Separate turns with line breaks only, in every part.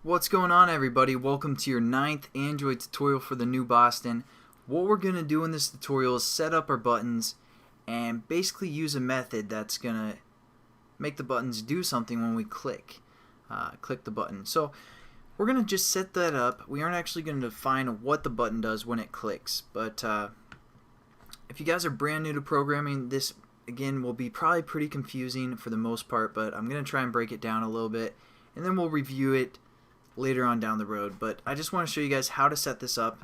What's going on, everybody? Welcome to your 9th Android tutorial for the new Boston. What we're going to do in this tutorial is set up our buttons and basically use a method that's going to make the buttons do something when we click the button. So we're going to just set that up. We aren't actually going to define what the button does when it clicks, but if you guys are brand new to programming, this again will be probably pretty confusing for the most part, but I'm going to try and break it down a little bit and then we'll review it later on down the road. But I just want to show you guys how to set this up.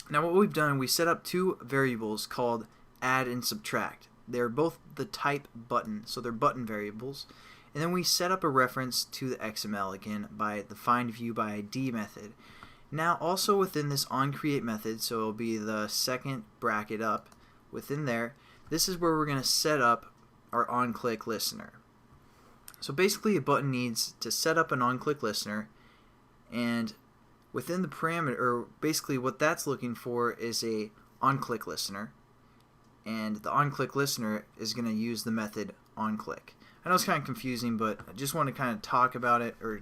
Now what we've done, we set up two variables called add and subtract. They're both the type button, so they're button variables. And then we set up a reference to the XML again by the findViewById method. Now also within this onCreate method, so it'll be the second bracket up within there, this is where we're going to set up our OnClickListener. So basically a button needs to set up an OnClickListener, and within the parameter, or basically what that's looking for is a OnClickListener, and the OnClickListener is going to use the method OnClick. I know it's kind of confusing, but I just want to kind of talk about it or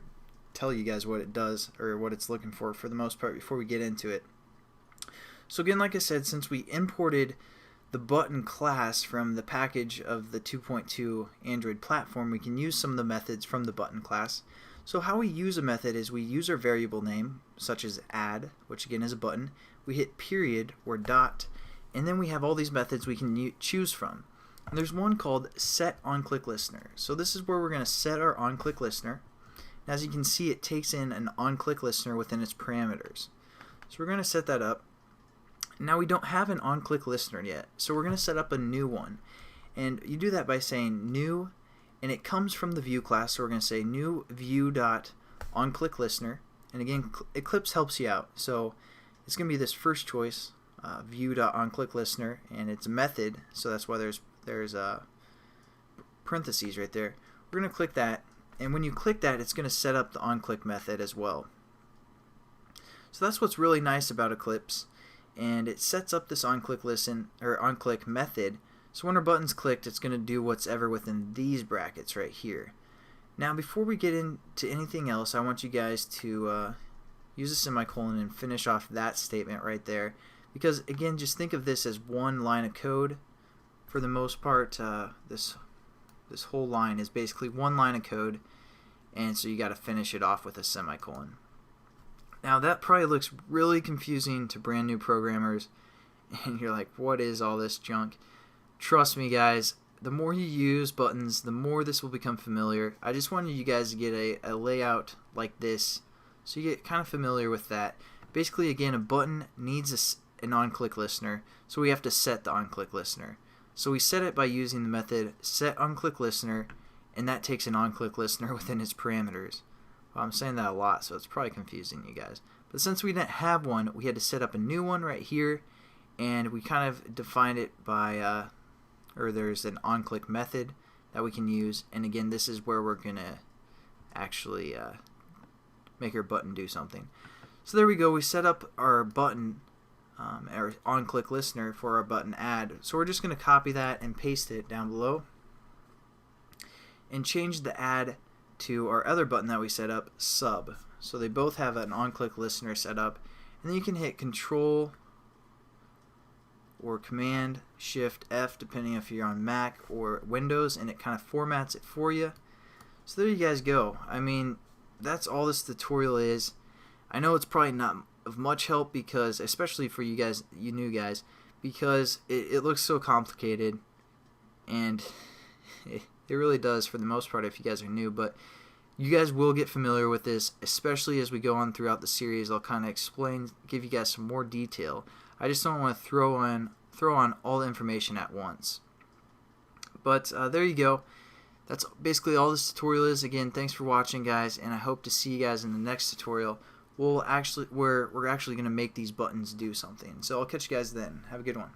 tell you guys what it does or what it's looking for the most part before we get into it. So again, like I said, since we imported the button class from the package of the 2.2 Android platform, we can use some of the methods from the button class. So how we use a method is we use our variable name, such as add, which again is a button, we hit period or dot, and then we have all these methods we can choose from. And there's one called set OnClickListener. So this is where we're going to set our OnClickListener. As you can see, it takes in an OnClickListener within its parameters. So we're going to set that up. Now we don't have an OnClickListener yet, so we're going to set up a new one. And you do that by saying new, and it comes from the view class, so we're going to say new view.onClickListener. And again, Eclipse helps you out, so it's going to be this first choice, view.onClickListener, and it's a method, so that's why there's parentheses right there. We're going to click that, and when you click that, it's going to set up the onClick method as well. So that's what's really nice about Eclipse, and it sets up this onClick method. So when our button's clicked, it's going to do what's ever within these brackets right here. Now before we get into anything else, I want you guys to use a semicolon and finish off that statement right there, because again, just think of this as one line of code. For the most part, this whole line is basically one line of code, and so you got to finish it off with a semicolon. Now that probably looks really confusing to brand new programmers, and you're like, what is all this junk? Trust me guys, the more you use buttons, the more this will become familiar. I just wanted you guys to get a layout like this so you get kind of familiar with that. Basically, again, a button needs an OnClickListener, so we have to set the OnClickListener. So we set it by using the method setOnClickListener, and that takes an OnClickListener within its parameters. Well, I'm saying that a lot, so it's probably confusing you guys. But since we didn't have one, we had to set up a new one right here, and we kind of defined it by, or there's an onClick method that we can use, and again, this is where we're going to actually make our button do something. So there we go, we set up our button, our OnClickListener for our button add. So we're just going to copy that and paste it down below, and change the add to our other button that we set up, sub. So they both have an OnClickListener set up, and then you can hit Control or Command Shift F depending if you're on Mac or Windows, and it kind of formats it for you. So there you guys go. I mean, that's all this tutorial is. I know it's probably not of much help, because especially for you guys, you new guys, because it looks so complicated, and it really does for the most part if you guys are new, but you guys will get familiar with this, especially as we go on throughout the series. I'll kind of explain, give you guys some more detail. I just don't want to throw on all the information at once. But there you go. That's basically all this tutorial is. Again, thanks for watching, guys, and I hope to see you guys in the next tutorial. We're actually going to make these buttons do something. So I'll catch you guys then. Have a good one.